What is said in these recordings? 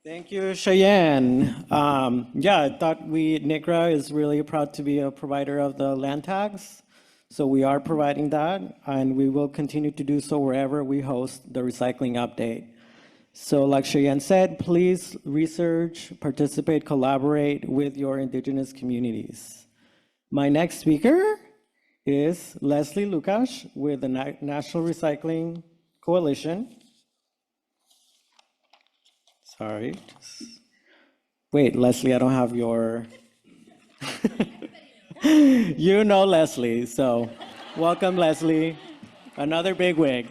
Thank you, Cheyenne. Yeah, I thought NCRA is really proud to be a provider of the land tags. So we are providing that, and we will continue to do so wherever we host the recycling update. So like Cheyenne said, please research, participate, collaborate with your indigenous communities. My next speaker is Leslie Lukash with the National Recycling Coalition. Sorry. Wait, Leslie, I don't have your... You know Leslie, so welcome, Leslie. Another big wig.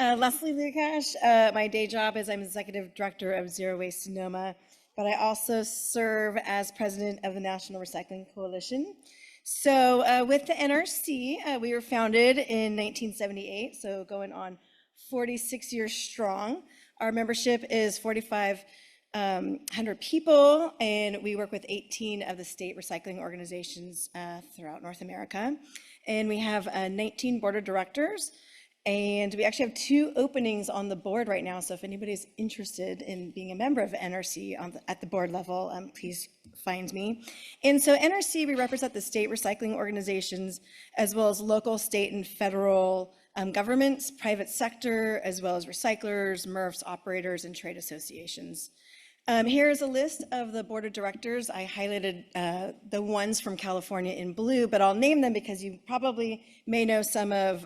Leslie Lukash. My day job is I'm Executive Director of Zero Waste Sonoma, but I also serve as President of the National Recycling Coalition. So with the NRC, we were founded in 1978, so going on 46 years strong. Our membership is 4,500 people, and we work with 18 of the state recycling organizations throughout North America. And we have 19 board of directors. And we actually have 2 openings on the board right now. So if anybody's interested in being a member of NRC at the board level, please find me. And so NRC, we represent the state recycling organizations, as well as local, state, and federal governments, private sector, as well as recyclers, MRFs, operators, and trade associations. Here is a list of the board of directors. I highlighted the ones from California in blue, but I'll name them because you probably may know some of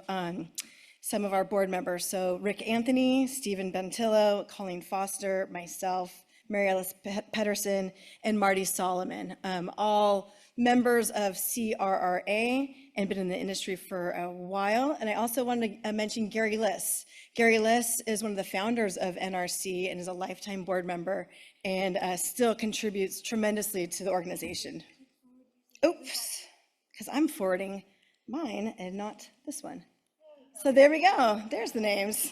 our board members. So Rick Anthony, Stephen Bentillo, Colleen Foster, myself, Mary Alice Pedersen, and Marty Solomon, all members of CRRA and been in the industry for a while. And I also wanted to mention Gary Liss. Gary Liss is one of the founders of NRC and is a lifetime board member and still contributes tremendously to the organization. Oops, because I'm forwarding mine and not this one. So there we go, there's the names.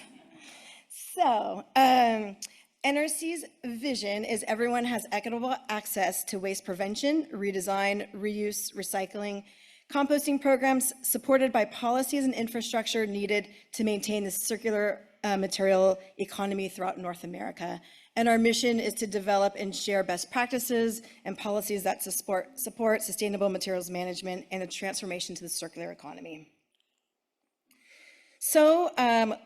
So NRC's vision is everyone has equitable access to waste prevention, redesign, reuse, recycling, composting programs supported by policies and infrastructure needed to maintain the circular material economy throughout North America. And our mission is to develop and share best practices and policies that support sustainable materials management and a transformation to the circular economy. So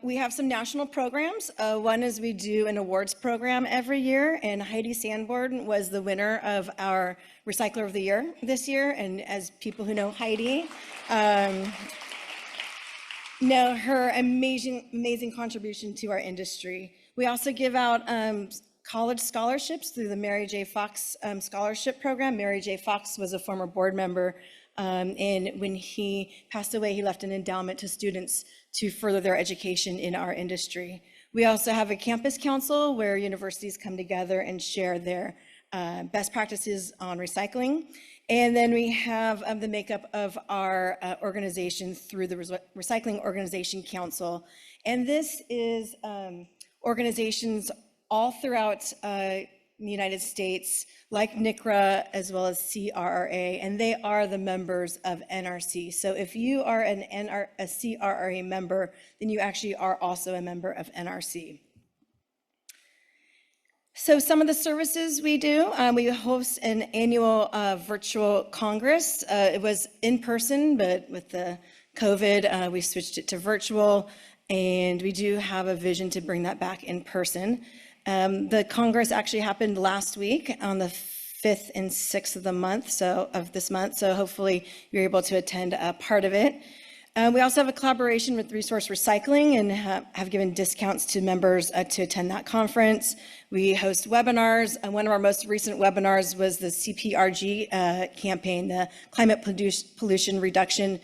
we have some national programs. One is we do an awards program every year, and Heidi Sanborn was the winner of our Recycler of the Year this year. And as people who know Heidi, know her amazing contribution to our industry. We also give out college scholarships through the Mary J. Fox Scholarship Program. Mary J. Fox was a former board member, and when he passed away, he left an endowment to students to further their education in our industry. We also have a campus council where universities come together and share their best practices on recycling. And then we have the makeup of our organization through the Recycling Organization Council. And this is organizations all throughout the United States, like NCRA as well as CRRA, and they are the members of NRC. So if you are a CRRA member, then you actually are also a member of NRC. So some of the services we do, we host an annual virtual Congress. It was in person, but with the COVID, we switched it to virtual, and we do have a vision to bring that back in person. The Congress actually happened last week on the 5th and 6th of this month, so hopefully you're able to attend a part of it. We also have a collaboration with Resource Recycling and have given discounts to members to attend that conference. We host webinars. One of our most recent webinars was the CPRG campaign, the Climate Pollution Reduction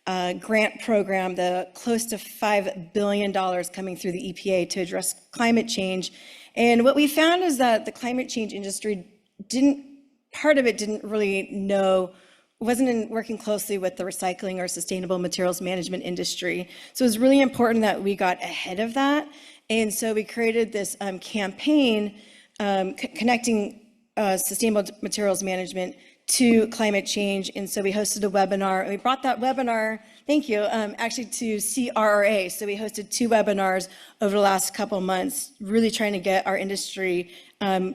grant program, the close to $5 billion coming through the EPA to address climate change. And what we found is that the climate change industry part of it didn't really know, wasn't working closely with the recycling or sustainable materials management industry. So it was really important that we got ahead of that. And so we created this campaign connecting sustainable materials management to climate change. And so we hosted a webinar, and we brought that webinar, thank you, actually to NCRA. So we hosted 2 webinars over the last couple months, really trying to get our industry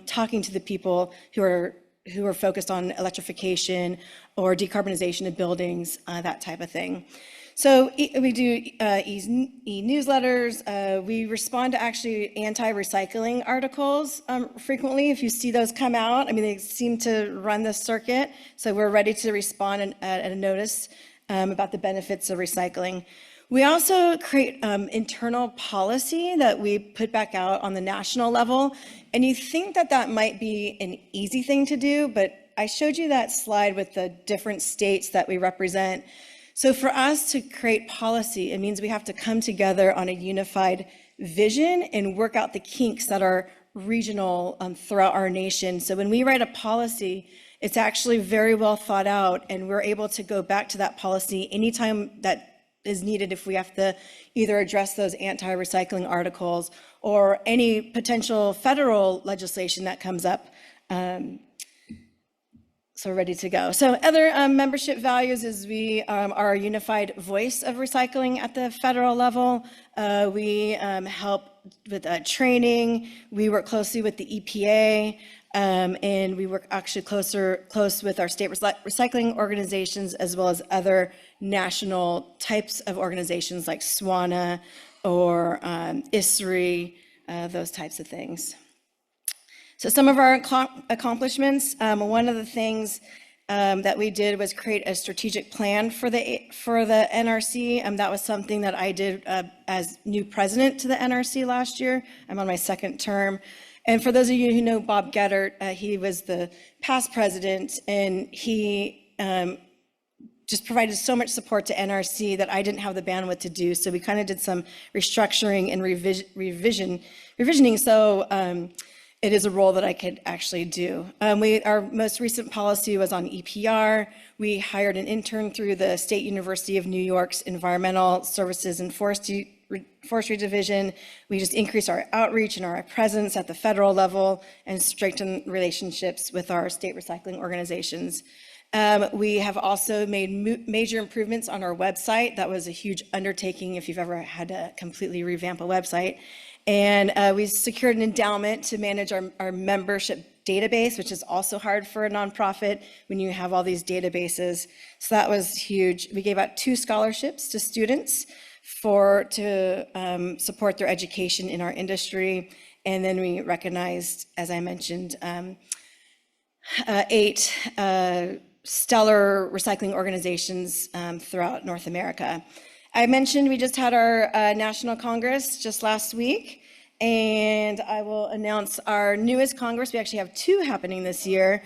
talking to the people who are focused on electrification or decarbonization of buildings, that type of thing. So we do e-newsletters. We respond to actually anti-recycling articles frequently. If you see those come out, I mean, they seem to run the circuit. So we're ready to respond at a notice about the benefits of recycling. We also create internal policy that we put back out on the national level. And you think that that might be an easy thing to do, but I showed you that slide with the different states that we represent. So for us to create policy, it means we have to come together on a unified vision and work out the kinks that are regional throughout our nation. So when we write a policy, it's actually very well thought out, and we're able to go back to that policy anytime that is needed if we have to either address those anti-recycling articles or any potential federal legislation that comes up. So we're ready to go. So other membership values is we are a unified voice of recycling at the federal level. We help with training. We work closely with the EPA, and we work actually close with our state recycling organizations, as well as other national types of organizations like SWANA or ISRI, those types of things. So some of our accomplishments, one of the things that we did was create a strategic plan for the NRC. That was something that I did as new president to the NRC last year. I'm on my 2nd term. And for those of you who know Bob Geddert, he was the past president, and he just provided so much support to NRC that I didn't have the bandwidth to do. So we kind of did some restructuring and revisioning. So it is a role that I could actually do. Our most recent policy was on EPR. We hired an intern through the State University of New York's Environmental Services and Forestry Division. We just increased our outreach and our presence at the federal level and strengthened relationships with our state recycling organizations. We have also made major improvements on our website. That was a huge undertaking if you've ever had to completely revamp a website. And we secured an endowment to manage our membership database, which is also hard for a nonprofit when you have all these databases. So that was huge. We gave out 2 scholarships to students to support their education in our industry. And then we recognized, as I mentioned, 8 stellar recycling organizations throughout North America. I mentioned we just had our National Congress just last week, and I will announce our newest Congress. We actually have 2 happening this year.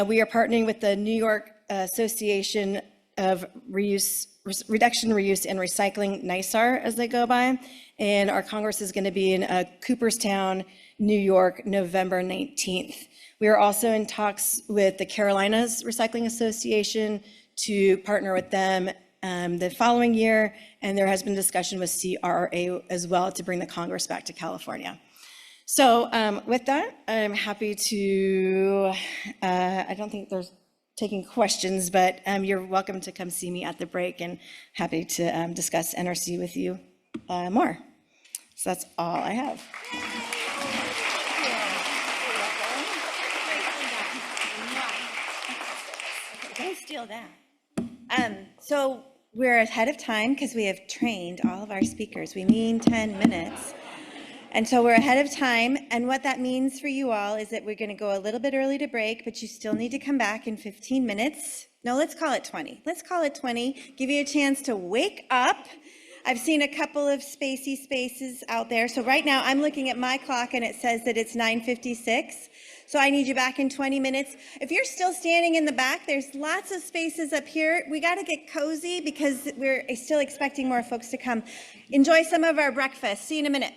We are partnering with the New York Association of Reduction, Reuse, and Recycling, NYSAR, as they go by, and our Congress is going to be in Cooperstown, New York, November 19th. We are also in talks with the Carolinas Recycling Association to partner with them the following year, and there has been discussion with NCRA as well to bring the Congress back to California. So with that, I'm happy to, I don't think there's taking questions, but you're welcome to come see me at the break, and happy to discuss NRC with you more. So that's all I have. Don't steal that. So we're ahead of time because we have trained all of our speakers. We mean 10 minutes. And so we're ahead of time. And what that means for you all is that we're going to go a little bit early to break, but you still need to come back in 15 minutes. No, let's call it 20. Let's call it 20. Give you a chance to wake up. I've seen a couple of spacey spaces out there. So right now I'm looking at my clock and it says that it's 9:56. So I need you back in 20 minutes. If you're still standing in the back, there's lots of spaces up here. We got to get cozy because we're still expecting more folks to come. Enjoy some of our breakfast. See you in a minute.